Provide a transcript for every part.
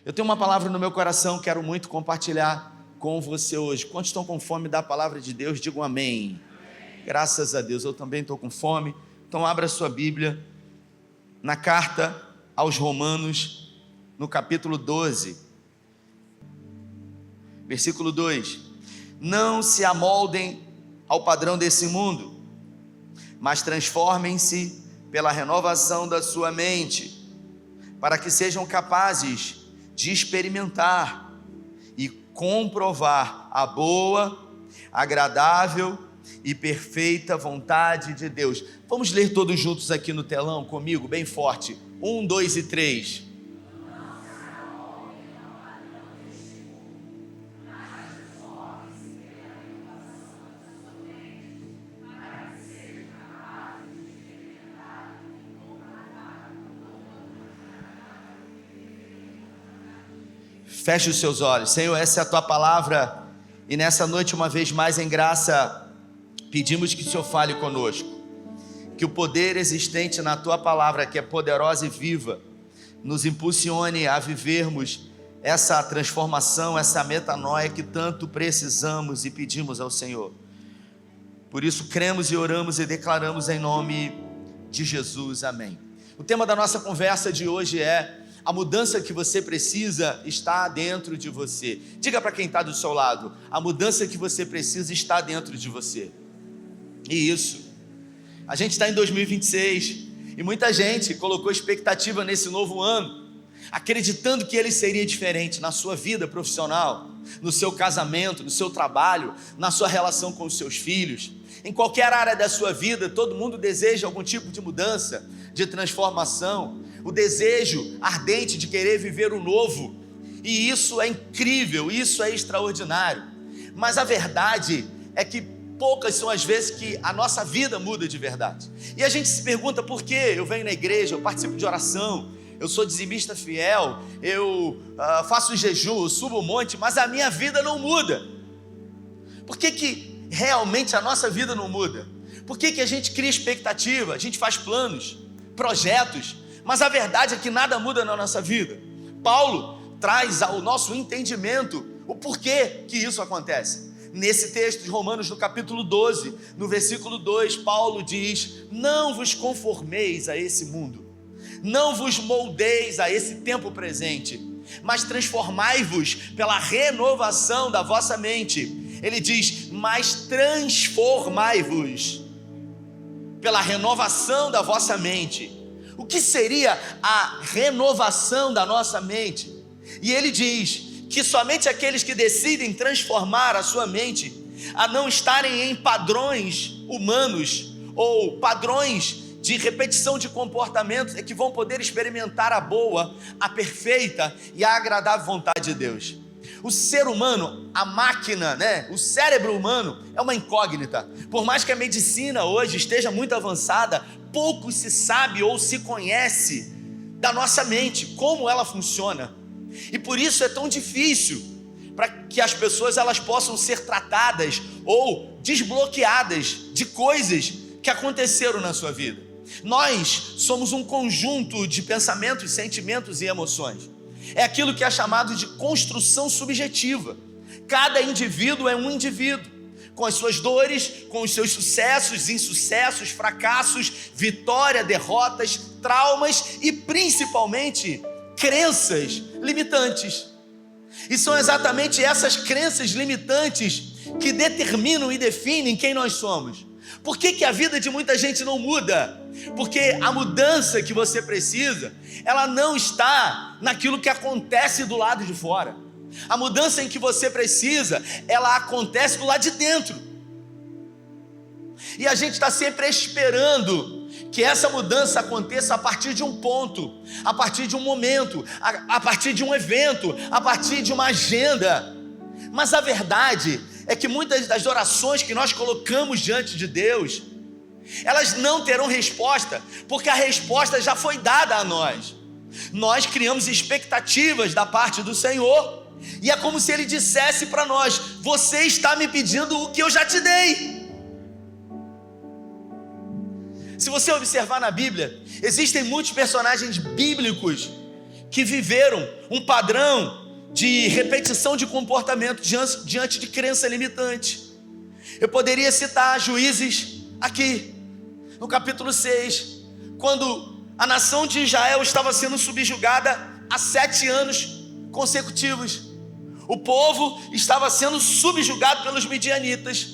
Eu tenho uma palavra no meu coração, quero muito compartilhar com você hoje. Quantos estão com fome da palavra de Deus, digam amém. Graças a Deus, eu também estou com fome. Então abra a sua Bíblia na carta aos Romanos, no capítulo 12, versículo 2. Não se amoldem ao padrão desse mundo, mas transformem-se pela renovação da sua mente, para que sejam capazes de experimentar e comprovar a boa, agradável e perfeita vontade de Deus. Vamos ler todos juntos aqui no telão comigo, bem forte. 1, 2 e 3. Feche os seus olhos. Senhor, essa é a Tua palavra, e nessa noite, uma vez mais, em graça, pedimos que o Senhor fale conosco, que o poder existente na Tua palavra, que é poderosa e viva, nos impulsione a vivermos essa transformação, essa metanoia que tanto precisamos e pedimos ao Senhor. Por isso, cremos e oramos e declaramos em nome de Jesus, amém. O tema da nossa conversa de hoje é: a mudança que você precisa está dentro de você. Diga para quem está do seu lado: a mudança que você precisa está dentro de você. E isso, a gente está em 2026 e muita gente colocou expectativa nesse novo ano, acreditando que ele seria diferente na sua vida profissional, no seu casamento, no seu trabalho, na sua relação com os seus filhos. Em qualquer área da sua vida, todo mundo deseja algum tipo de mudança, de transformação, o desejo ardente de querer viver o novo, e isso é incrível, isso é extraordinário. Mas a verdade é que poucas são as vezes que a nossa vida muda de verdade, e a gente se pergunta por quê. Eu venho na igreja, eu participo de oração, eu sou dizimista fiel, eu faço jejum, eu subo o monte, mas a minha vida não muda. Por que realmente a nossa vida não muda? Por que a gente cria expectativa, a gente faz planos, projetos, mas a verdade é que nada muda na nossa vida? Paulo traz ao nosso entendimento o porquê que isso acontece. Nesse texto de Romanos, no capítulo 12, no versículo 2, Paulo diz: não vos conformeis a esse mundo, não vos moldeis a esse tempo presente, mas transformai-vos pela renovação da vossa mente. Ele diz: mas transformai-vos pela renovação da vossa mente. O que seria a renovação da nossa mente? E ele diz que somente aqueles que decidem transformar a sua mente, a não estarem em padrões humanos ou padrões de repetição de comportamentos, é que vão poder experimentar a boa, a perfeita e a agradável vontade de Deus. O ser humano, a máquina, o cérebro humano é uma incógnita. Por mais que a medicina hoje esteja muito avançada, pouco se sabe ou se conhece da nossa mente, como ela funciona. E por isso é tão difícil para que as pessoas elas possam ser tratadas ou desbloqueadas de coisas que aconteceram na sua vida. Nós somos um conjunto de pensamentos, sentimentos e emoções. É aquilo que é chamado de construção subjetiva. Cada indivíduo é um indivíduo, com as suas dores, com os seus sucessos, insucessos, fracassos, vitória, derrotas, traumas e principalmente crenças limitantes. E são exatamente essas crenças limitantes que determinam e definem quem nós somos. Por que a vida de muita gente não muda? Porque a mudança que você precisa, ela não está naquilo que acontece do lado de fora. A mudança em que você precisa, ela acontece do lado de dentro. E a gente está sempre esperando que essa mudança aconteça a partir de um ponto, a partir de um momento, a partir de um evento, a partir de uma agenda. Mas a verdade é que muitas das orações que nós colocamos diante de Deus, elas não terão resposta, porque a resposta já foi dada a nós. Nós criamos expectativas da parte do Senhor, e é como se Ele dissesse para nós: você está me pedindo o que eu já te dei. Se você observar na Bíblia, existem muitos personagens bíblicos que viveram um padrão de repetição de comportamento diante de crença limitante. Eu poderia citar Juízes aqui, no capítulo 6, quando a nação de Israel estava sendo subjugada há 7 anos consecutivos. O povo estava sendo subjugado pelos midianitas.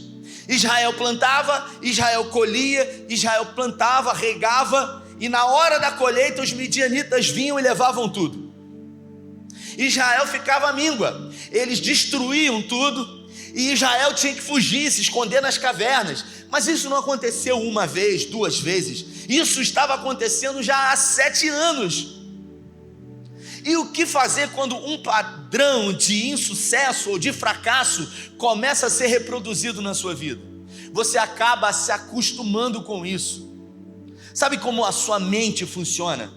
Israel plantava, Israel colhia, Israel plantava, regava, e na hora da colheita os midianitas vinham e levavam tudo. Israel ficava à míngua, eles destruíam tudo, e Israel tinha que fugir, se esconder nas cavernas. Mas isso não aconteceu uma vez, 2 vezes, isso estava acontecendo já há 7 anos. E o que fazer quando um padrão de insucesso ou de fracasso começa a ser reproduzido na sua vida? Você acaba se acostumando com isso. Sabe como a sua mente funciona?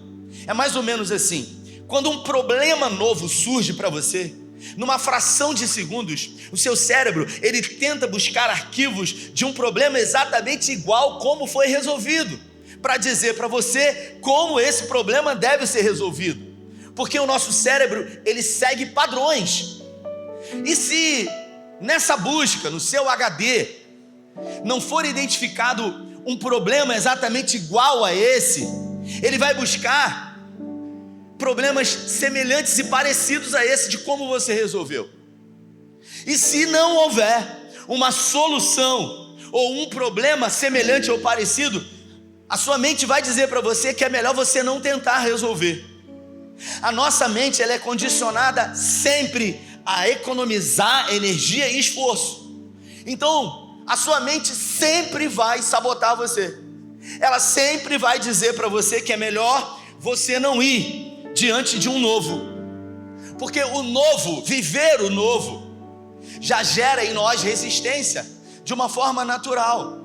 É mais ou menos assim: quando um problema novo surge para você, numa fração de segundos, o seu cérebro, ele tenta buscar arquivos de um problema exatamente igual como foi resolvido, para dizer para você como esse problema deve ser resolvido. Porque o nosso cérebro, ele segue padrões. E se nessa busca, no seu HD, não for identificado um problema exatamente igual a esse, ele vai buscar problemas semelhantes e parecidos a esse de como você resolveu. E se não houver uma solução ou um problema semelhante ou parecido, a sua mente vai dizer para você que é melhor você não tentar resolver. A nossa mente, ela é condicionada sempre a economizar energia e esforço. Então, a sua mente sempre vai sabotar você. Ela sempre vai dizer para você que é melhor você não ir diante de um novo. Porque o novo, viver o novo, já gera em nós resistência de uma forma natural.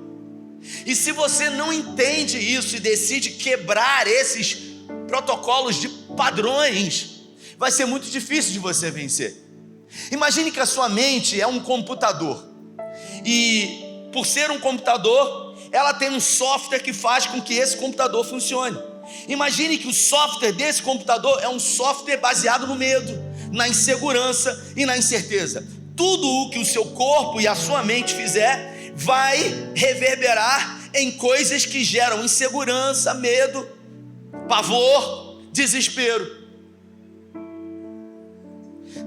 E se você não entende isso e decide quebrar esses protocolos de padrões, vai ser muito difícil de você vencer. Imagine que a sua mente é um computador, e por ser um computador, ela tem um software que faz com que esse computador funcione. Imagine que o software desse computador é um software baseado no medo, na insegurança e na incerteza. Tudo o que o seu corpo e a sua mente fizer vai reverberar em coisas que geram insegurança, medo, pavor, desespero.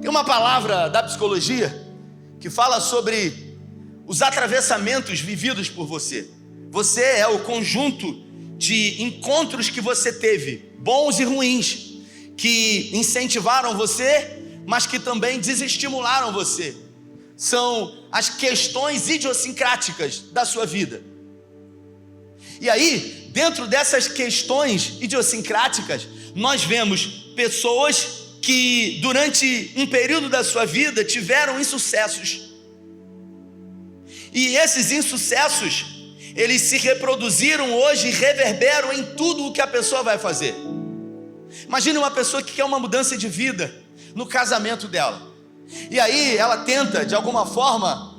Tem uma palavra da psicologia que fala sobre os atravessamentos vividos por você. Você é o conjunto de encontros que você teve, bons e ruins, que incentivaram você, mas que também desestimularam você. São as questões idiosincráticas da sua vida. E aí, dentro dessas questões idiosincráticas, nós vemos pessoas que durante um período da sua vida tiveram insucessos. E esses insucessos, eles se reproduziram hoje e reverberam em tudo o que a pessoa vai fazer. Imagine uma pessoa que quer uma mudança de vida no casamento dela. E aí ela tenta, de alguma forma,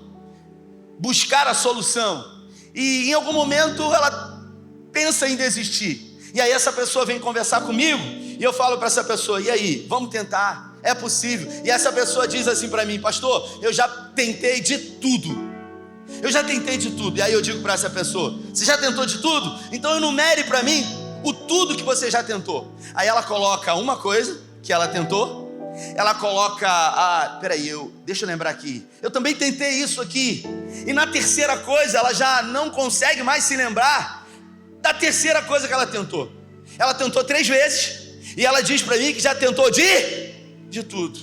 buscar a solução. E em algum momento ela pensa em desistir. E aí essa pessoa vem conversar comigo, e eu falo para essa pessoa: e aí, vamos tentar, é possível. E essa pessoa diz assim para mim: pastor, eu já tentei de tudo. Eu já tentei de tudo. E aí eu digo para essa pessoa: você já tentou de tudo? Então enumere para mim o tudo que você já tentou. Aí ela coloca uma coisa que ela tentou. Ela coloca: deixa eu lembrar aqui, eu também tentei isso aqui. E na terceira coisa ela já não consegue mais se lembrar da terceira coisa que ela tentou. Ela tentou 3 vezes e ela diz para mim que já tentou de tudo.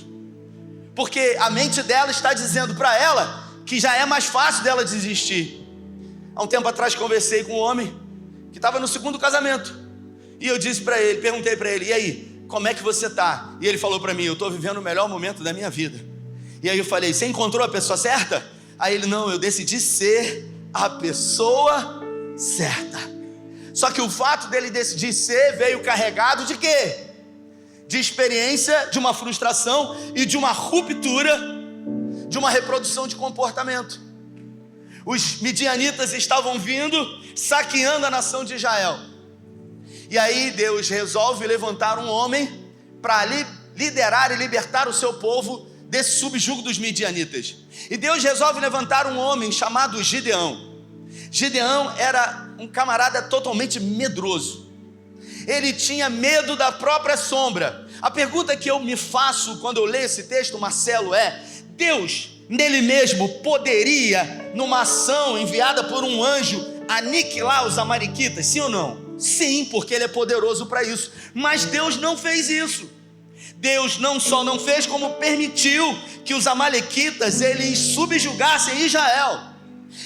Porque a mente dela está dizendo para ela que já é mais fácil dela desistir. Há um tempo atrás conversei com um homem que estava no 2º casamento. E eu disse para ele, perguntei para ele: e aí, como é que você está? E ele falou para mim: eu estou vivendo o melhor momento da minha vida. E aí eu falei: você encontrou a pessoa certa? Aí ele: não, eu decidi ser a pessoa certa. Só que o fato dele decidir ser veio carregado de quê? De experiência, de uma frustração e de uma ruptura, de uma reprodução de comportamento. Os midianitas estavam vindo, saqueando a nação de Israel. E aí Deus resolve levantar um homem para liderar e libertar o seu povo desse subjugo dos midianitas. E Deus resolve levantar um homem chamado Gideão. Gideão era um camarada totalmente medroso. Ele tinha medo da própria sombra. A pergunta que eu me faço quando eu leio esse texto, Marcelo, é: Deus, nele mesmo, poderia, numa ação enviada por um anjo, aniquilar os amalequitas, sim ou não? Sim, porque ele é poderoso para isso. Mas Deus não fez isso. Deus não só não fez, como permitiu que os amalequitas eles subjugassem Israel.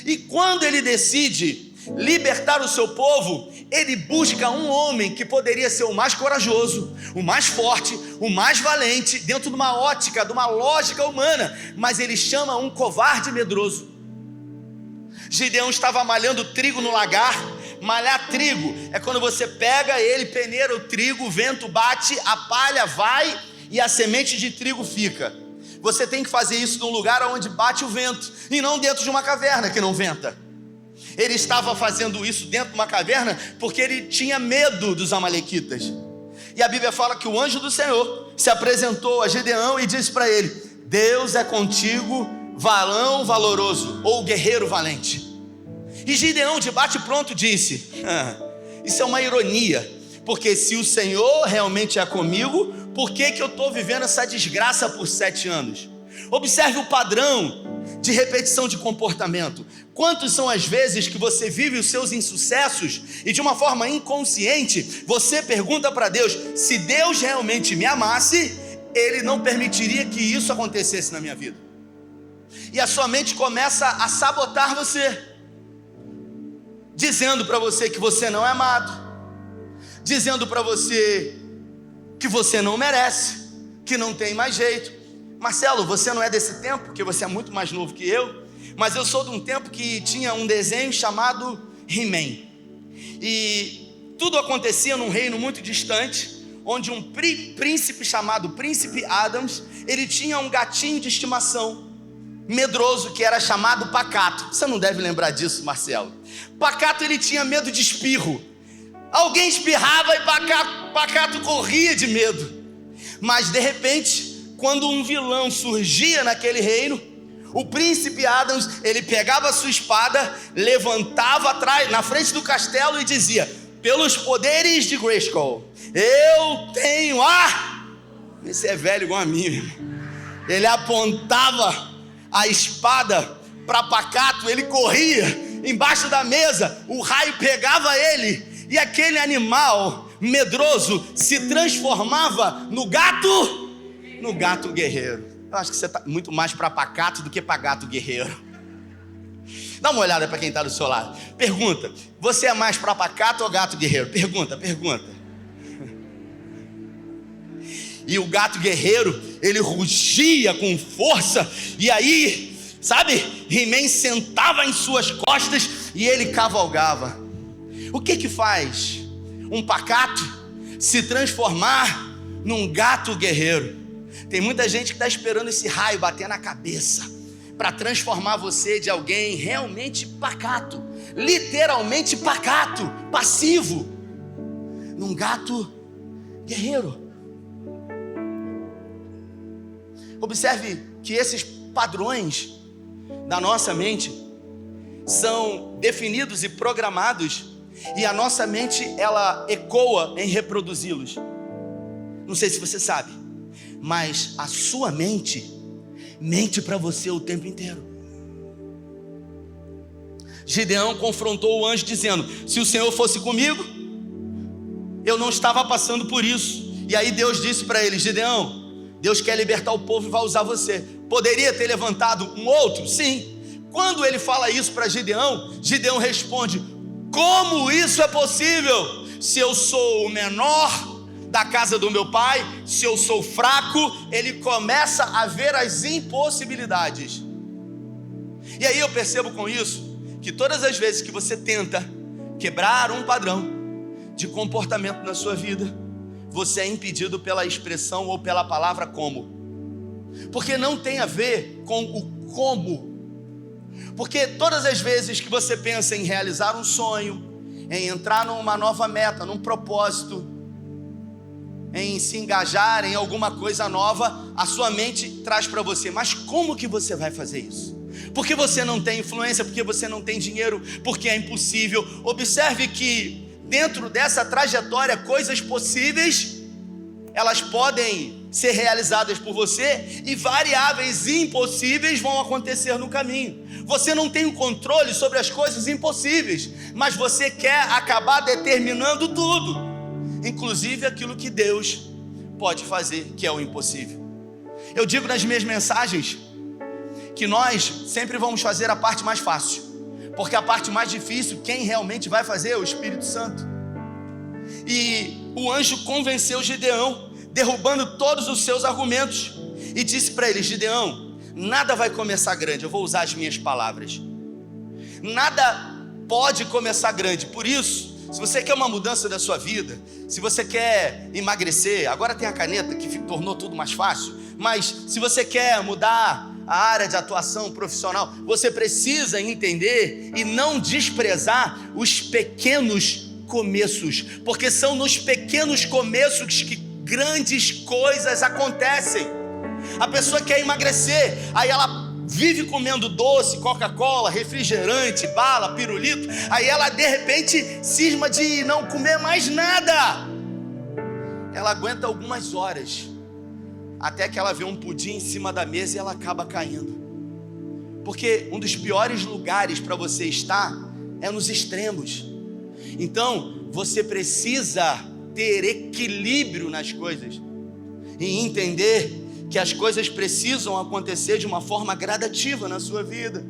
E quando ele decide libertar o seu povo, ele busca um homem que poderia ser o mais corajoso, o mais forte, o mais valente, dentro de uma ótica, de uma lógica humana, mas ele chama um covarde medroso. Gideão estava malhando trigo no lagar. Malhar trigo é quando você pega ele, peneira o trigo, o vento bate, a palha vai e a semente de trigo fica. Você tem que fazer isso num lugar onde bate o vento, e não dentro de uma caverna que não venta. Ele estava fazendo isso dentro de uma caverna porque ele tinha medo dos amalequitas. E a Bíblia fala que o anjo do Senhor se apresentou a Gideão e disse para ele: Deus é contigo, varão valoroso, ou guerreiro valente. E Gideão, de bate-pronto, disse: isso é uma ironia, porque se o Senhor realmente é comigo, por que eu estou vivendo essa desgraça por 7 anos? Observe o padrão de repetição de comportamento. Quantas são as vezes que você vive os seus insucessos e de uma forma inconsciente, você pergunta para Deus: se Deus realmente me amasse, Ele não permitiria que isso acontecesse na minha vida. E a sua mente começa a sabotar você, dizendo para você que você não é amado, dizendo para você que você não merece, que não tem mais jeito. Marcelo, você não é desse tempo, porque você é muito mais novo que eu, mas eu sou de um tempo que tinha um desenho chamado He-Man. E tudo acontecia num reino muito distante, onde um príncipe chamado Príncipe Adams, ele tinha um gatinho de estimação, medroso, que era chamado Pacato. Você não deve lembrar disso, Marcelo. Pacato, ele tinha medo de espirro. Alguém espirrava e Pacato corria de medo. Mas de repente, quando um vilão surgia naquele reino, o príncipe Adams, ele pegava a sua espada, levantava atrás, na frente do castelo e dizia: pelos poderes de Grayskull, eu tenho Esse é velho igual a mim, irmão. Ele apontava a espada para Pacato, ele corria embaixo da mesa, o raio pegava ele, e aquele animal medroso se transformava no gato guerreiro. Eu acho que você está muito mais para Pacato do que para gato guerreiro. Dá uma olhada para quem está do seu lado. Pergunta: você é mais para Pacato ou gato guerreiro? Pergunta. E o gato guerreiro, ele rugia com força, e aí, sabe, He-Man sentava em suas costas e ele cavalgava. O que faz um Pacato se transformar num gato guerreiro? Tem muita gente que está esperando esse raio bater na cabeça para transformar você de alguém realmente pacato, literalmente pacato, passivo, num gato guerreiro. Observe que esses padrões da nossa mente são definidos e programados, e a nossa mente, ela ecoa em reproduzi-los. Não sei se você sabe, mas a sua mente mente para você o tempo inteiro. Gideão confrontou o anjo dizendo: se o Senhor fosse comigo, eu não estava passando por isso. E aí Deus disse para ele: Gideão, Deus quer libertar o povo e vai usar você. Poderia ter levantado um outro? Sim. Quando ele fala isso para Gideão, Gideão responde: como isso é possível? Se eu sou o menor da casa do meu pai, se eu sou fraco, ele começa a ver as impossibilidades. E aí eu percebo com isso que todas as vezes que você tenta quebrar um padrão de comportamento na sua vida, você é impedido pela expressão ou pela palavra como. Porque não tem a ver com o como. Porque todas as vezes que você pensa em realizar um sonho, em entrar numa nova meta, num propósito, em se engajar em alguma coisa nova, a sua mente traz para você: mas como que você vai fazer isso? Porque você não tem influência, porque você não tem dinheiro, porque é impossível. Observe que dentro dessa trajetória, coisas possíveis, elas podem ser realizadas por você, e variáveis impossíveis vão acontecer no caminho. Você não tem o controle sobre as coisas impossíveis, mas você quer acabar determinando tudo, inclusive aquilo que Deus pode fazer, que é o impossível. Eu digo nas minhas mensagens que nós sempre vamos fazer a parte mais fácil, porque a parte mais difícil, quem realmente vai fazer é o Espírito Santo. E o anjo convenceu Gideão, derrubando todos os seus argumentos, e disse para ele: Gideão, nada vai começar grande. Eu vou usar as minhas palavras. Nada pode começar grande. Por isso, se você quer uma mudança da sua vida, se você quer emagrecer, agora tem a caneta que tornou tudo mais fácil, mas se você quer mudar a área de atuação profissional, você precisa entender e não desprezar os pequenos começos, porque são nos pequenos começos que grandes coisas acontecem. A pessoa quer emagrecer, aí ela vive comendo doce, Coca-Cola, refrigerante, bala, pirulito, aí ela de repente cisma de não comer mais nada. Ela aguenta algumas horas, até que ela vê um pudim em cima da mesa e ela acaba caindo. Porque um dos piores lugares para você estar é nos extremos. Então você precisa ter equilíbrio nas coisas e entender que as coisas precisam acontecer de uma forma gradativa na sua vida.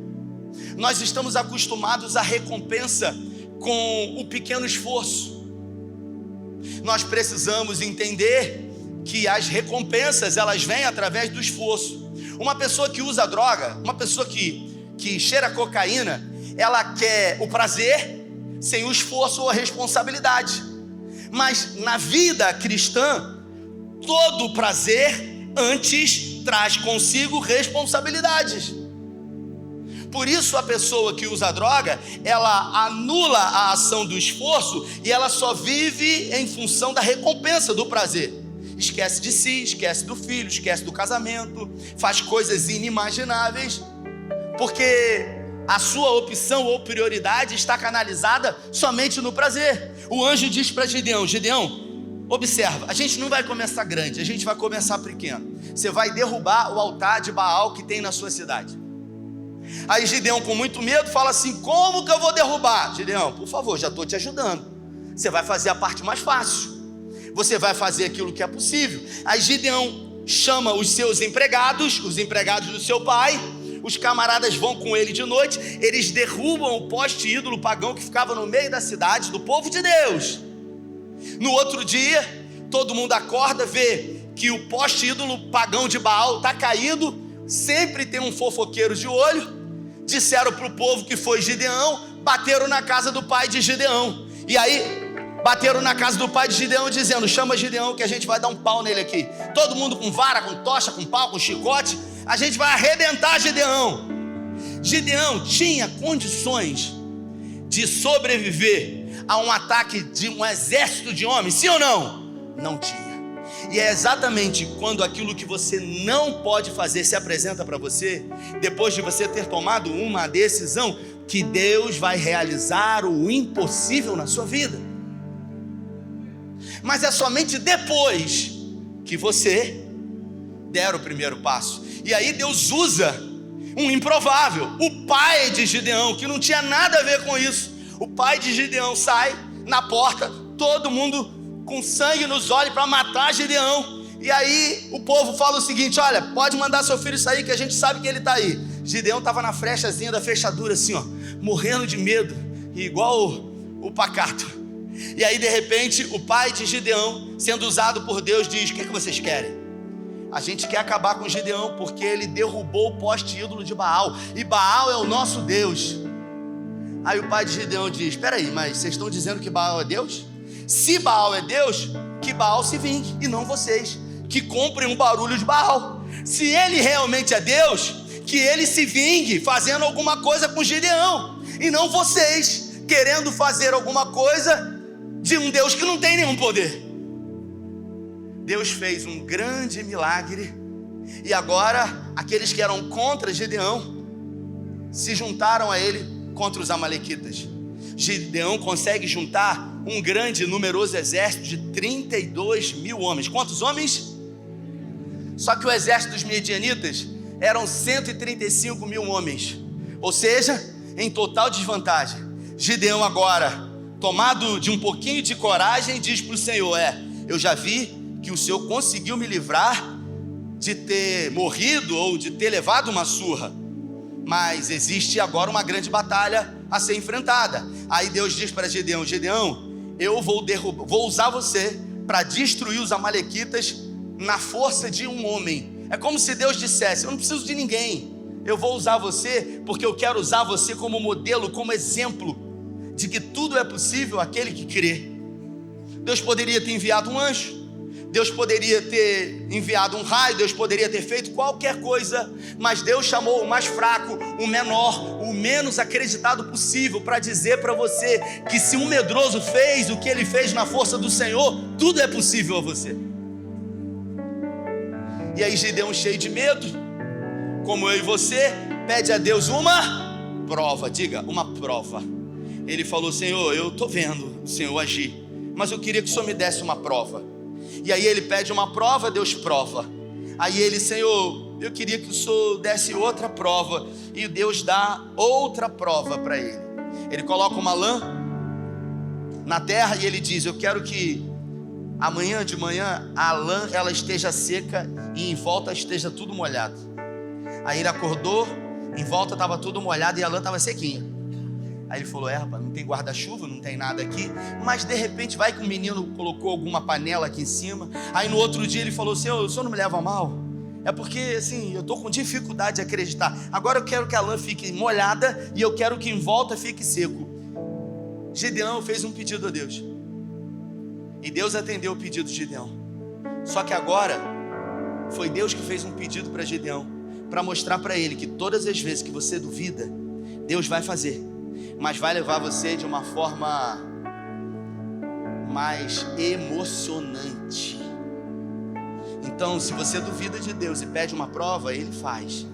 Nós estamos acostumados à recompensa com o pequeno esforço. Nós precisamos entender que as recompensas, elas vêm através do esforço. Uma pessoa que usa droga, uma pessoa que cheira cocaína, ela quer o prazer sem o esforço ou a responsabilidade. Mas na vida cristã, todo prazer antes traz consigo responsabilidades. Por isso a pessoa que usa droga, ela anula a ação do esforço e ela só vive em função da recompensa do prazer. Esquece de si, esquece do filho, esquece do casamento, faz coisas inimagináveis, porque a sua opção ou prioridade está canalizada somente no prazer. O anjo diz para Gideão: Gideão, observa, a gente não vai começar grande, a gente vai começar pequeno. Você vai derrubar o altar de Baal que tem na sua cidade. Aí Gideão, com muito medo, fala assim: como que eu vou derrubar? Gideão, por favor, já estou te ajudando. Você vai fazer a parte mais fácil. Você vai fazer aquilo que é possível. Aí Gideão chama os seus empregados, os empregados do seu pai. Os camaradas vão com ele de noite. Eles derrubam o poste ídolo pagão que ficava no meio da cidade, do povo de Deus. No outro dia, todo mundo acorda, vê que o poste ídolo pagão de Baal está caído. Sempre tem um fofoqueiro de olho. Disseram para o povo que foi Gideão. Bateram na casa do pai de Gideão. E aí bateram na casa do pai de Gideão dizendo: chama Gideão que a gente vai dar um pau nele aqui. Todo mundo com vara, com tocha, com pau, com chicote. A gente vai arrebentar Gideão. Gideão tinha condições de sobreviver a um ataque de um exército de homens, sim ou não? Não tinha. E é exatamente quando aquilo que você não pode fazer se apresenta para você, depois de você ter tomado uma decisão, que Deus vai realizar o impossível na sua vida. Mas é somente depois que você der o primeiro passo. E aí Deus usa um improvável, o pai de Gideão, que não tinha nada a ver com isso. O pai de Gideão sai na porta, todo mundo com sangue nos olhos para matar Gideão. E aí o povo fala o seguinte: olha, pode mandar seu filho sair que a gente sabe que ele está aí. Gideão estava na frechazinha da fechadura assim, ó, morrendo de medo, igual o pacato. E aí de repente o pai de Gideão, sendo usado por Deus, diz: o que vocês querem? A gente quer acabar com Gideão porque ele derrubou o poste ídolo de Baal, e Baal é o nosso Deus. Aí o pai de Gideão diz: espera aí, mas vocês estão dizendo que Baal é Deus? Se Baal é Deus, que Baal se vingue, e não vocês, que comprem um barulho de Baal. Se ele realmente é Deus, que ele se vingue fazendo alguma coisa com Gideão, e não vocês querendo fazer alguma coisa de um Deus que não tem nenhum poder. Deus fez um grande milagre, e agora aqueles que eram contra Gideão se juntaram a ele contra os amalequitas. Gideão consegue juntar um grande e numeroso exército de 32 mil homens. Quantos homens? Só que o exército dos midianitas eram 135 mil homens, ou seja, em total desvantagem. Gideão agora, tomado de um pouquinho de coragem, diz para o Senhor: eu já vi que o Senhor conseguiu me livrar de ter morrido ou de ter levado uma surra, mas existe agora uma grande batalha a ser enfrentada. Aí Deus diz para Gideão: Gideão, eu vou usar você para destruir os amalequitas na força de um homem. É como se Deus dissesse: eu não preciso de ninguém, eu vou usar você porque eu quero usar você como modelo, como exemplo de que tudo é possível aquele que crê. Deus poderia ter enviado um anjo, Deus poderia ter enviado um raio, Deus poderia ter feito qualquer coisa, mas Deus chamou o mais fraco, o menor, o menos acreditado possível, para dizer para você que se um medroso fez o que ele fez na força do Senhor, tudo é possível a você. E aí Gideão, cheio de medo, como eu e você, pede a Deus uma prova. Diga, uma prova. Ele falou: Senhor, eu estou vendo o Senhor agir, mas eu queria que o Senhor me desse uma prova. E aí ele pede uma prova, Deus prova. Aí ele: Senhor, eu queria que o Senhor desse outra prova. E Deus dá outra prova para ele. Ele coloca uma lã na terra e ele diz: eu quero que amanhã de manhã a lã ela esteja seca e em volta esteja tudo molhado. Aí ele acordou, em volta estava tudo molhado e a lã estava sequinha. Aí ele falou: rapaz, não tem guarda-chuva, não tem nada aqui, mas de repente vai que o menino colocou alguma panela aqui em cima. Aí no outro dia ele falou: Senhor, o Senhor não me leva a mal? É porque assim, eu estou com dificuldade de acreditar. Agora eu quero que a lã fique molhada e eu quero que em volta fique seco. Gideão fez um pedido a Deus, e Deus atendeu o pedido de Gideão. Só que agora foi Deus que fez um pedido para Gideão, para mostrar para ele que todas as vezes que você duvida, Deus vai fazer, mas vai levar você de uma forma mais emocionante. Então, se você duvida de Deus e pede uma prova, Ele faz,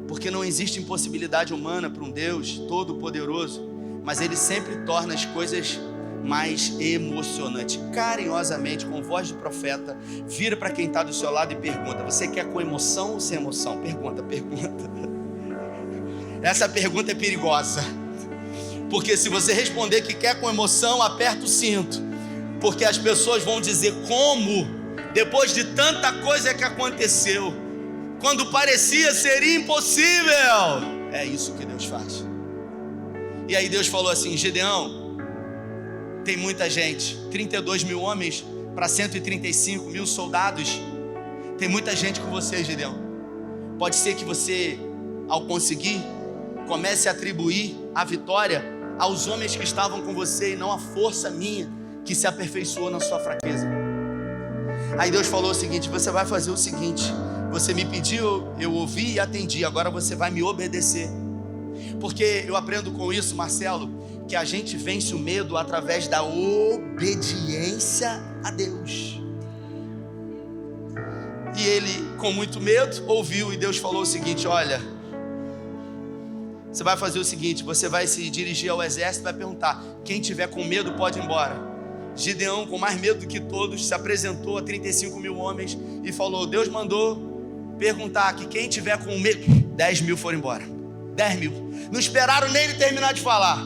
porque não existe impossibilidade humana para um Deus todo-poderoso, mas Ele sempre torna as coisas mais emocionantes. Carinhosamente, com voz de profeta, vira para quem está do seu lado e pergunta: você quer com emoção ou sem emoção? Pergunta. Essa pergunta é perigosa, porque se você responder que quer com emoção, aperta o cinto, porque as pessoas vão dizer: como? Depois de tanta coisa que aconteceu, quando parecia ser impossível. É isso que Deus faz. E aí Deus falou assim: Gideão, tem muita gente, 32 mil homens para 135 mil soldados. Tem muita gente com você, Gideão. Pode ser que você, ao conseguir, comece a atribuir a vitória aos homens que estavam com você e não à força minha que se aperfeiçoou na sua fraqueza. Aí Deus falou o seguinte: você vai fazer o seguinte, você me pediu, eu ouvi e atendi, agora você vai me obedecer. Porque eu aprendo com isso, Marcelo, que a gente vence o medo através da obediência a Deus. E ele, com muito medo, ouviu, e Deus falou o seguinte: olha, você vai fazer o seguinte, você vai se dirigir ao exército e vai perguntar: quem tiver com medo pode ir embora. Gideão, com mais medo do que todos, se apresentou a 35 mil homens e falou: Deus mandou perguntar que quem tiver com medo, 10 mil foram embora. 10 mil, não esperaram nem ele terminar de falar.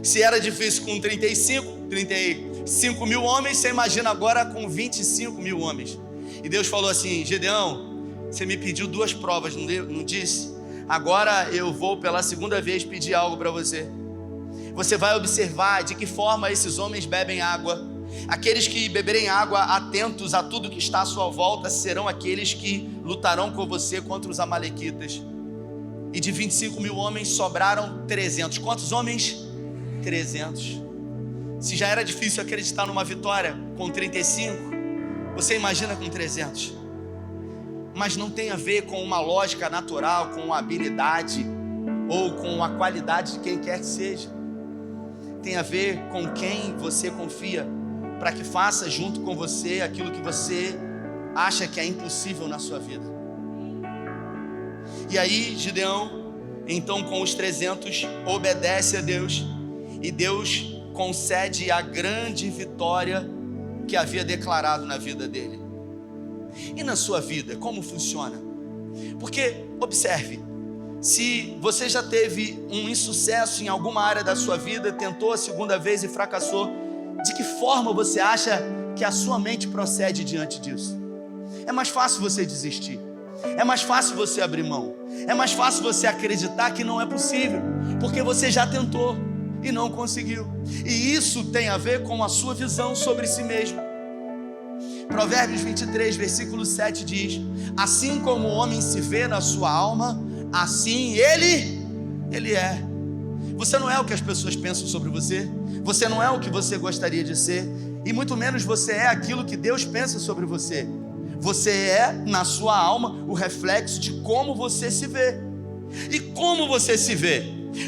Se era difícil com 35 mil homens, você imagina agora com 25 mil homens. E Deus falou assim: Gideão, você me pediu 2 provas, não disse? Agora eu vou pela segunda vez pedir algo para você. Você vai observar de que forma esses homens bebem água. Aqueles que beberem água, atentos a tudo que está à sua volta, serão aqueles que lutarão com você contra os amalequitas. E de 25 mil homens sobraram 300. Quantos homens? 300. Se já era difícil acreditar numa vitória com 35, você imagina com 300. Mas não tem a ver com uma lógica natural, com uma habilidade ou com a qualidade de quem quer que seja. Tem a ver com quem você confia, para que faça junto com você aquilo que você acha que é impossível na sua vida. E aí Gideão, então com os 300, obedece a Deus, e Deus concede a grande vitória que havia declarado na vida dele. E na sua vida, como funciona? Porque, observe, se você já teve um insucesso em alguma área da sua vida, tentou a segunda vez e fracassou, de que forma você acha que a sua mente procede diante disso? É mais fácil você desistir, é mais fácil você abrir mão, é mais fácil você acreditar que não é possível, porque você já tentou e não conseguiu. E isso tem a ver com a sua visão sobre si mesmo. Provérbios 23, versículo 7 diz: assim como o homem se vê na sua alma, assim ele é. Você não é o que as pessoas pensam sobre você, você não é o que você gostaria de ser, e muito menos você é aquilo que Deus pensa sobre você. Você é, na sua alma, o reflexo de como você se vê. E como você se vê?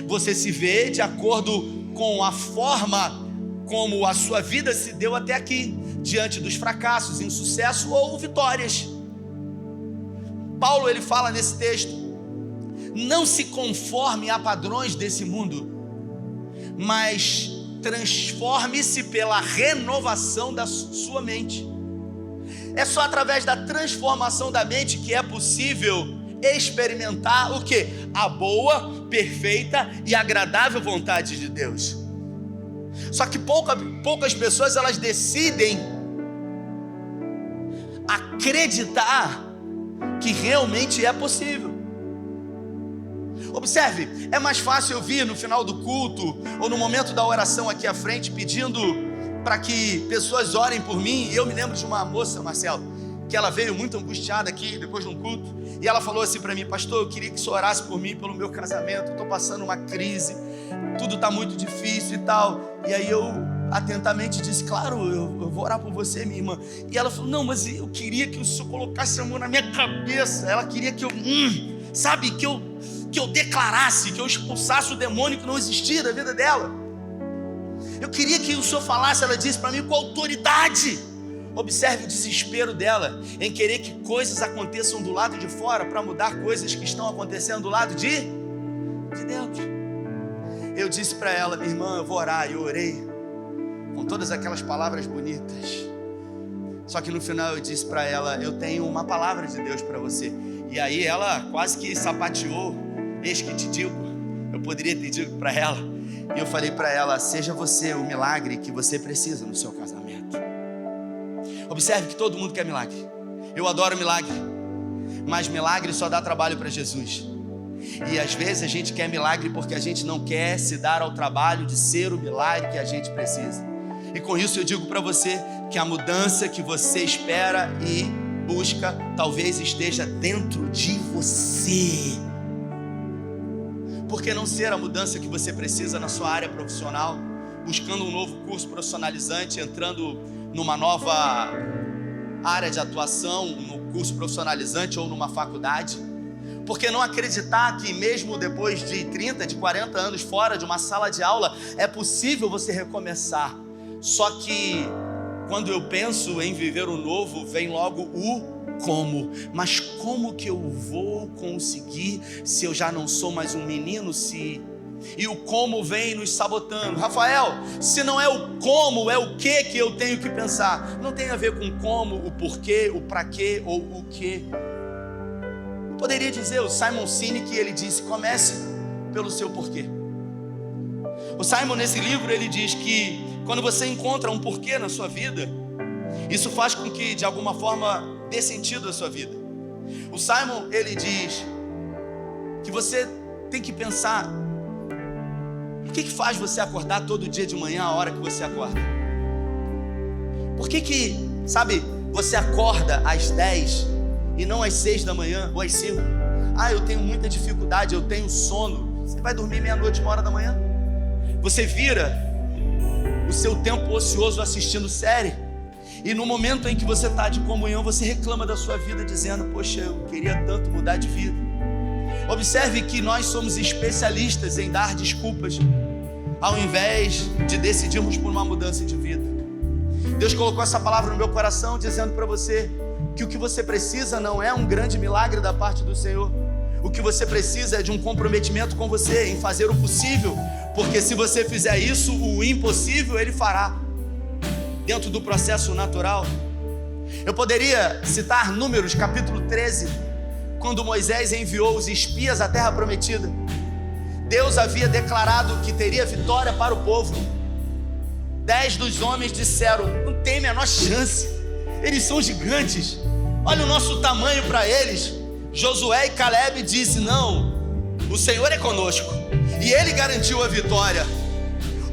Você se vê de acordo com a forma como a sua vida se deu até aqui, diante dos fracassos, insucesso ou vitórias. Paulo, ele fala nesse texto: não se conforme a padrões desse mundo, mas transforme-se pela renovação da sua mente. É só através da transformação da mente que é possível experimentar o quê? A boa, perfeita e agradável vontade de Deus. Só que poucas pessoas, elas decidem acreditar que realmente é possível. Observe, é mais fácil eu vir no final do culto ou no momento da oração aqui à frente pedindo para que pessoas orem por mim. E eu me lembro de uma moça, Marcelo, que ela veio muito angustiada aqui depois de um culto, e ela falou assim para mim: pastor, eu queria que o senhor orasse por mim, pelo meu casamento, eu estou passando uma crise, tudo está muito difícil e tal. E aí eu atentamente disse: claro, eu vou orar por você, minha irmã. E ela falou: não, mas eu queria que o senhor colocasse a mão na minha cabeça. Ela queria que eu, sabe, que eu declarasse, que eu expulsasse o demônio que não existia da vida dela. Eu queria que o senhor falasse, ela disse para mim, com autoridade. Observe o desespero dela em querer que coisas aconteçam do lado de fora para mudar coisas que estão acontecendo do lado de dentro. Eu disse para ela: minha irmã, eu vou orar. E eu orei com todas aquelas palavras bonitas. Só que no final eu disse para ela: eu tenho uma palavra de Deus para você. E aí ela quase que sapateou: eis que te digo. Eu poderia ter dito para ela. E eu falei para ela: seja você o milagre que você precisa no seu casamento. Observe que todo mundo quer milagre. Eu adoro milagre, mas milagre só dá trabalho para Jesus. E às vezes a gente quer milagre porque a gente não quer se dar ao trabalho de ser o milagre que a gente precisa. E com isso eu digo para você que a mudança que você espera e busca talvez esteja dentro de você. Por que não ser a mudança que você precisa na sua área profissional, buscando um novo curso profissionalizante, entrando numa nova área de atuação, no curso profissionalizante ou numa faculdade? Por que não acreditar que mesmo depois de 30, de 40 anos fora de uma sala de aula, é possível você recomeçar? Só que quando eu penso em viver o novo, vem logo o como. Mas como que eu vou conseguir se eu já não sou mais um menino? E o como vem nos sabotando. Rafael, se não é o como, é o que eu tenho que pensar. Não tem a ver com como, o porquê, o pra quê ou o que. Eu poderia dizer, o Simon Sinek, ele disse: comece pelo seu porquê. O Simon, nesse livro, ele diz que quando você encontra um porquê na sua vida, isso faz com que de alguma forma dê sentido à sua vida. O Simon, ele diz que você tem que pensar: o que faz você acordar todo dia de manhã a hora que você acorda? Por que, sabe, você acorda às 10 e não às 6 da manhã ou às 5? Ah, eu tenho muita dificuldade, eu tenho sono. Você vai dormir meia-noite, 1 hora da manhã? Você vira o seu tempo ocioso assistindo série, e no momento em que você está de comunhão, você reclama da sua vida dizendo: poxa, eu queria tanto mudar de vida. Observe que nós somos especialistas em dar desculpas, ao invés de decidirmos por uma mudança de vida. Deus colocou essa palavra no meu coração, dizendo para você que o que você precisa não é um grande milagre da parte do Senhor. O que você precisa é de um comprometimento com você, em fazer o possível, porque se você fizer isso, o impossível Ele fará, dentro do processo natural. Eu poderia citar Números capítulo 13, quando Moisés enviou os espias à terra prometida. Deus havia declarado que teria vitória para o povo. 10 dos homens disseram: não tem a menor chance, eles são gigantes, olha o nosso tamanho para eles. Josué e Caleb disse: não, o Senhor é conosco, e Ele garantiu a vitória.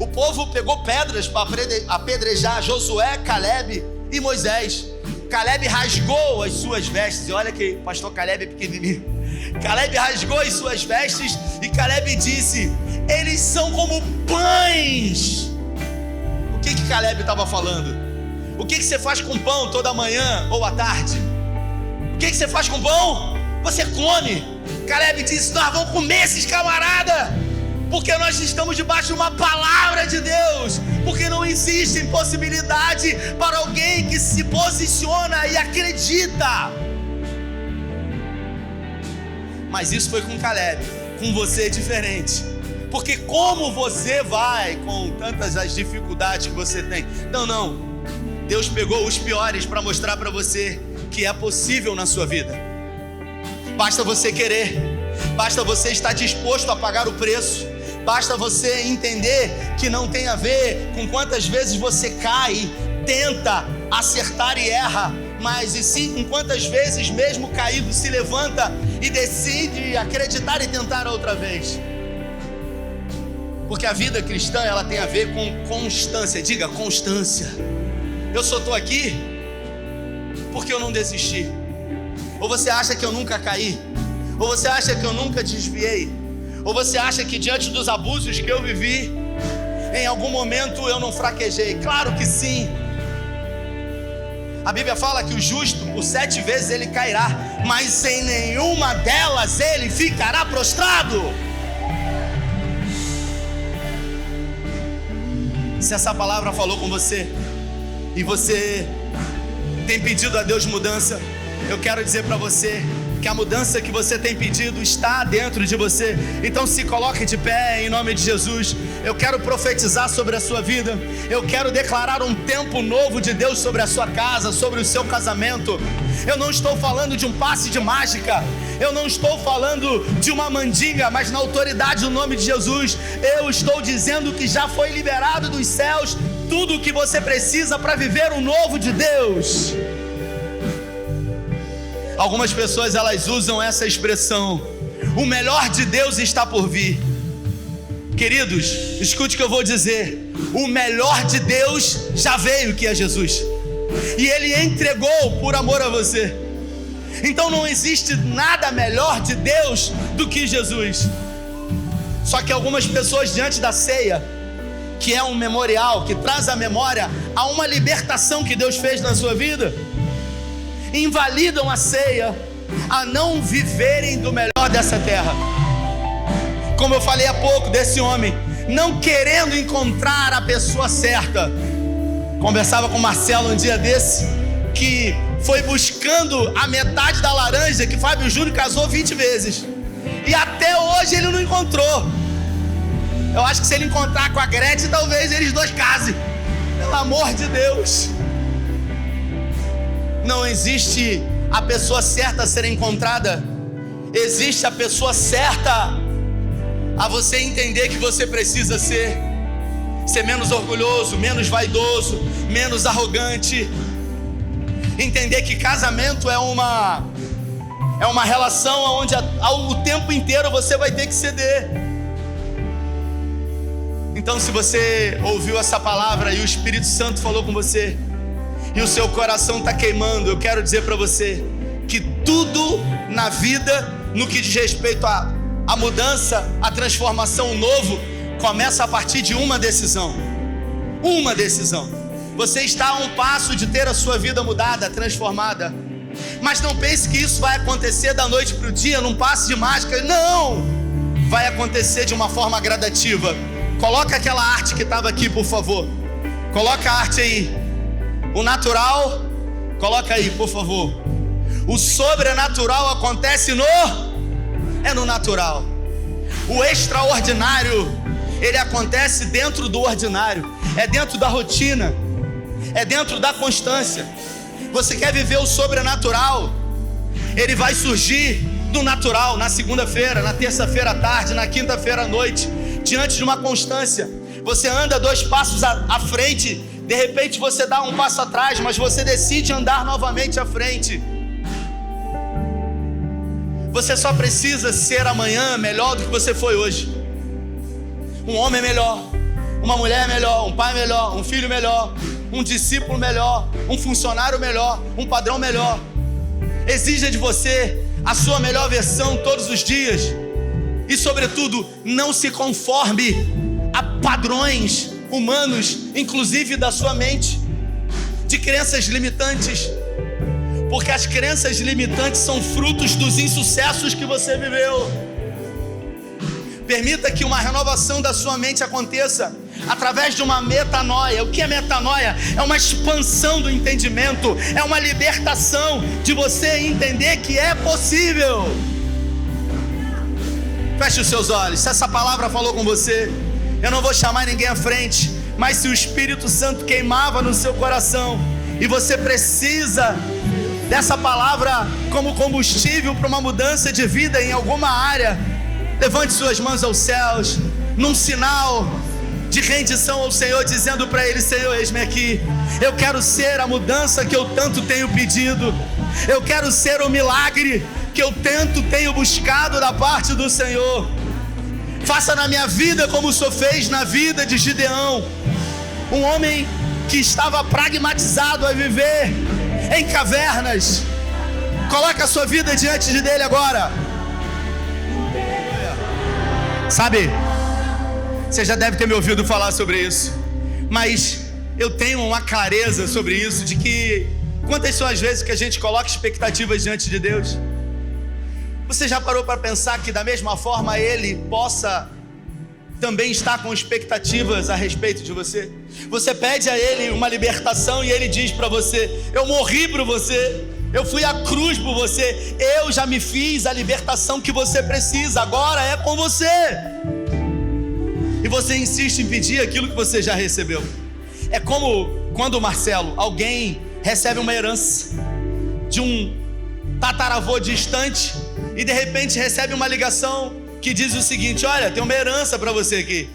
O povo pegou pedras para apedrejar Josué, Caleb e Moisés. Caleb rasgou as suas vestes, e olha que o pastor Caleb é pequenininho. Caleb rasgou as suas vestes e Caleb disse: eles são como pães. O que Caleb estava falando? O que você faz com pão toda manhã ou à tarde? O que você faz com pão? Você come. Caleb disse: nós vamos comer esses camarada, porque nós estamos debaixo de uma palavra de Deus, porque não existe impossibilidade para alguém que se posiciona e acredita. Mas isso foi com Caleb, com você é diferente, porque como você vai com tantas as dificuldades que você tem? Não, Deus pegou os piores para mostrar para você que é possível na sua vida. Basta você querer, basta você estar disposto a pagar o preço, basta você entender que não tem a ver com quantas vezes você cai, tenta acertar e erra, mas e sim com quantas vezes mesmo caído se levanta e decide acreditar e tentar outra vez. Porque a vida cristã, ela tem a ver com constância. Diga: constância. Eu só estou aqui porque eu não desisti. Ou você acha que eu nunca caí? Ou você acha que eu nunca desviei? Ou você acha que diante dos abusos que eu vivi, em algum momento eu não fraquejei? Claro que sim. A Bíblia fala que o justo, por 7 vezes ele cairá, mas em nenhuma delas ele ficará prostrado. Se essa palavra falou com você, e você tem pedido a Deus mudança, eu quero dizer para você que a mudança que você tem pedido está dentro de você. Então se coloque de pé em nome de Jesus. Eu quero profetizar sobre a sua vida. Eu quero declarar um tempo novo de Deus sobre a sua casa, sobre o seu casamento. Eu não estou falando de um passe de mágica, eu não estou falando de uma mandinga, mas na autoridade do nome de Jesus, eu estou dizendo que já foi liberado dos céus tudo o que você precisa para viver o novo de Deus. Algumas pessoas, elas usam essa expressão: o melhor de Deus está por vir. Queridos, escute o que eu vou dizer: o melhor de Deus já veio, que é Jesus, e Ele entregou por amor a você. Então não existe nada melhor de Deus do que Jesus. Só que algumas pessoas, diante da ceia, que é um memorial, que traz à memória a uma libertação que Deus fez na sua vida, invalidam a ceia a não viverem do melhor dessa terra. Como eu falei há pouco desse homem, não querendo encontrar a pessoa certa. Conversava com o Marcelo um dia desse, que foi buscando a metade da laranja que Fábio Júnior casou 20 vezes, e até hoje ele não encontrou. Eu acho que se ele encontrar com a Gretchen, talvez eles dois casem. Pelo amor de Deus. Não existe a pessoa certa a ser encontrada. Existe a pessoa certa a você entender que você precisa ser menos orgulhoso, menos vaidoso, menos arrogante. Entender que casamento é uma relação onde o tempo inteiro você vai ter que ceder. Então, se você ouviu essa palavra e o Espírito Santo falou com você, e o seu coração está queimando, eu quero dizer para você que tudo na vida, no que diz respeito à mudança, à transformação, o novo, começa a partir de uma decisão. Uma decisão. Você está a um passo de ter a sua vida mudada, transformada. Mas não pense que isso vai acontecer da noite para o dia, num passe de mágica. Não! Vai acontecer de uma forma gradativa. Coloca aquela arte que estava aqui, por favor. Coloca a arte aí. O natural, coloca aí, por favor. O sobrenatural acontece no natural. O extraordinário, ele acontece dentro do ordinário. É dentro da rotina. É dentro da constância. Você quer viver o sobrenatural? Ele vai surgir do natural, na segunda-feira, na terça-feira à tarde, na quinta-feira à noite, diante de uma constância. Você anda 2 passos à frente, de repente você dá 1 passo atrás, mas você decide andar novamente à frente. Você só precisa ser amanhã melhor do que você foi hoje. Um homem melhor, uma mulher melhor, um pai melhor, um filho melhor, um discípulo melhor, um funcionário melhor, um padrão melhor. Exija de você a sua melhor versão todos os dias. E sobretudo, não se conforme a padrões humanos, inclusive da sua mente, de crenças limitantes. Porque as crenças limitantes são frutos dos insucessos que você viveu. Permita que uma renovação da sua mente aconteça através de uma metanoia. O que é metanoia? É uma expansão do entendimento, é uma libertação de você entender que é possível. Feche os seus olhos. Se essa palavra falou com você, eu não vou chamar ninguém à frente, mas se o Espírito Santo queimava no seu coração e você precisa dessa palavra como combustível para uma mudança de vida em alguma área, levante suas mãos aos céus, num sinal de rendição ao Senhor, dizendo para Ele: Senhor, eis-me aqui. Eu quero ser a mudança que eu tanto tenho pedido. Eu quero ser o milagre que eu tanto tenho buscado da parte do Senhor. Faça na minha vida como o Senhor fez na vida de Gideão, um homem que estava pragmatizado a viver em cavernas. Coloque a sua vida diante dele agora. Sabe, você já deve ter me ouvido falar sobre isso, mas eu tenho uma clareza sobre isso, de que quantas são as vezes que a gente coloca expectativas diante de Deus? Você já parou para pensar que da mesma forma Ele possa também estar com expectativas a respeito de você? Você pede a Ele uma libertação e Ele diz para você: eu morri por você, eu fui à cruz por você, eu já me fiz a libertação que você precisa, agora é com você. E você insiste em pedir aquilo que você já recebeu. É como quando, Marcelo, alguém recebe uma herança de um tataravô distante e de repente recebe uma ligação que diz o seguinte: olha, tem uma herança para você aqui,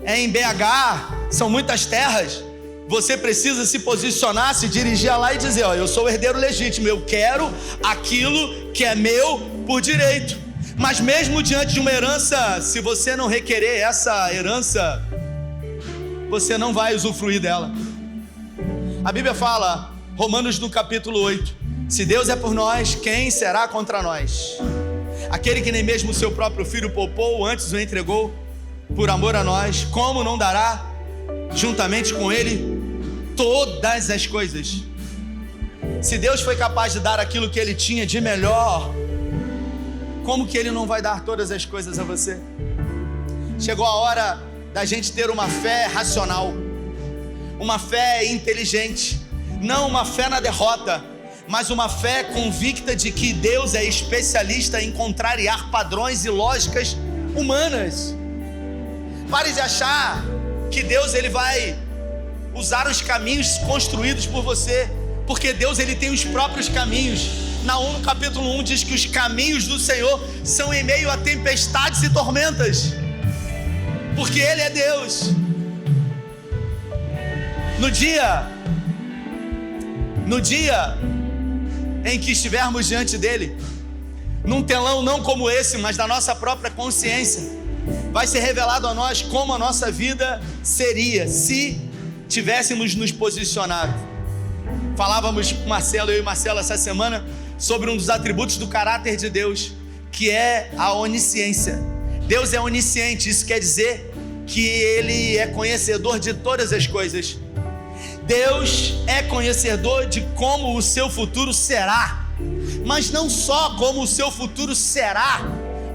é em BH, são muitas terras, você precisa se posicionar, se dirigir lá e dizer: ó, eu sou o herdeiro legítimo, eu quero aquilo que é meu por direito. Mas mesmo diante de uma herança, se você não requerer essa herança, você não vai usufruir dela. A Bíblia fala, Romanos no capítulo 8, se Deus é por nós, quem será contra nós? Aquele que nem mesmo o seu próprio filho poupou, antes o entregou por amor a nós, como não dará juntamente com ele todas as coisas? Se Deus foi capaz de dar aquilo que Ele tinha de melhor, como que Ele não vai dar todas as coisas a você? Chegou a hora da gente ter uma fé racional, uma fé inteligente, não uma fé na derrota, mas uma fé convicta de que Deus é especialista em contrariar padrões e lógicas humanas. Pare de achar que Deus ele vai usar os caminhos construídos por você, porque Deus ele tem os próprios caminhos. Naum, no capítulo 1, diz que os caminhos do Senhor são em meio a tempestades e tormentas, porque Ele é Deus. No dia em que estivermos diante dEle, num telão não como esse, mas da nossa própria consciência, vai ser revelado a nós como a nossa vida seria se tivéssemos nos posicionado. Falávamos com Marcelo, eu e Marcelo, essa semana, sobre um dos atributos do caráter de Deus, que é a onisciência. Deus é onisciente, isso quer dizer que Ele é conhecedor de todas as coisas. Deus é conhecedor de como o seu futuro será, mas não só como o seu futuro será,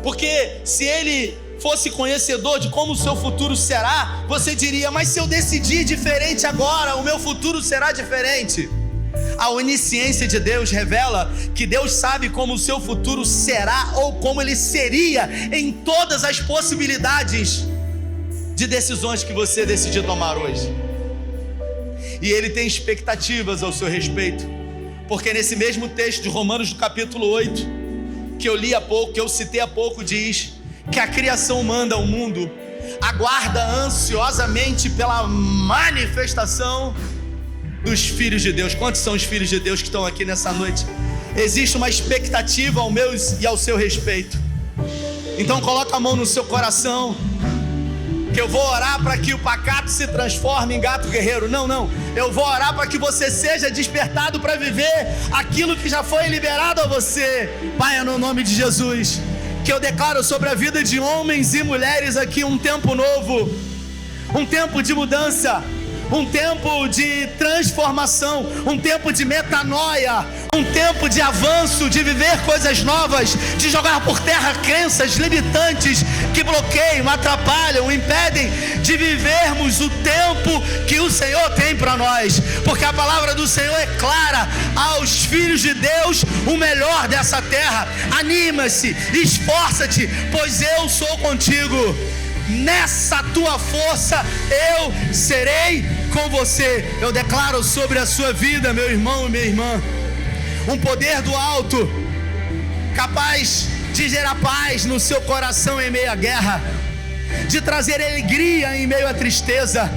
porque se Ele fosse conhecedor de como o seu futuro será, você diria: mas se eu decidir diferente agora, o meu futuro será diferente. A onisciência de Deus revela que Deus sabe como o seu futuro será ou como ele seria em todas as possibilidades de decisões que você decidir tomar hoje. E ele tem expectativas ao seu respeito, porque nesse mesmo texto de Romanos, no capítulo 8, que eu li há pouco, que eu citei há pouco, diz que a criação humana, o mundo, aguarda ansiosamente pela manifestação dos filhos de Deus. Quantos são os filhos de Deus que estão aqui nessa noite? Existe uma expectativa ao meu e ao seu respeito. Então coloca a mão no seu coração, que eu vou orar para que o pacato se transforme em gato guerreiro. Não, eu vou orar para que você seja despertado para viver aquilo que já foi liberado a você. Pai, no nome de Jesus, que eu declaro sobre a vida de homens e mulheres aqui um tempo novo, um tempo de mudança, um tempo de transformação, um tempo de metanoia, um tempo de avanço, de viver coisas novas, de jogar por terra crenças limitantes que bloqueiam, atrapalham, impedem de vivermos o tempo que o Senhor tem para nós, porque a palavra do Senhor é clara aos filhos de Deus, o melhor dessa terra. Anima-se, esforça-te, pois eu sou contigo. Nessa tua força eu serei com você. Eu declaro sobre a sua vida, meu irmão e minha irmã, um poder do alto capaz de gerar paz no seu coração em meio à guerra, de trazer alegria em meio à tristeza,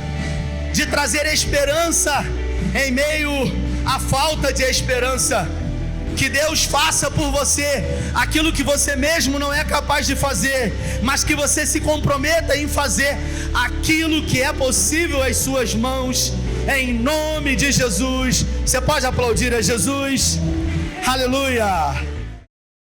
de trazer esperança em meio à falta de esperança. Que Deus faça por você aquilo que você mesmo não é capaz de fazer, mas que você se comprometa em fazer aquilo que é possível às suas mãos, em nome de Jesus. Você pode aplaudir a Jesus? Aleluia!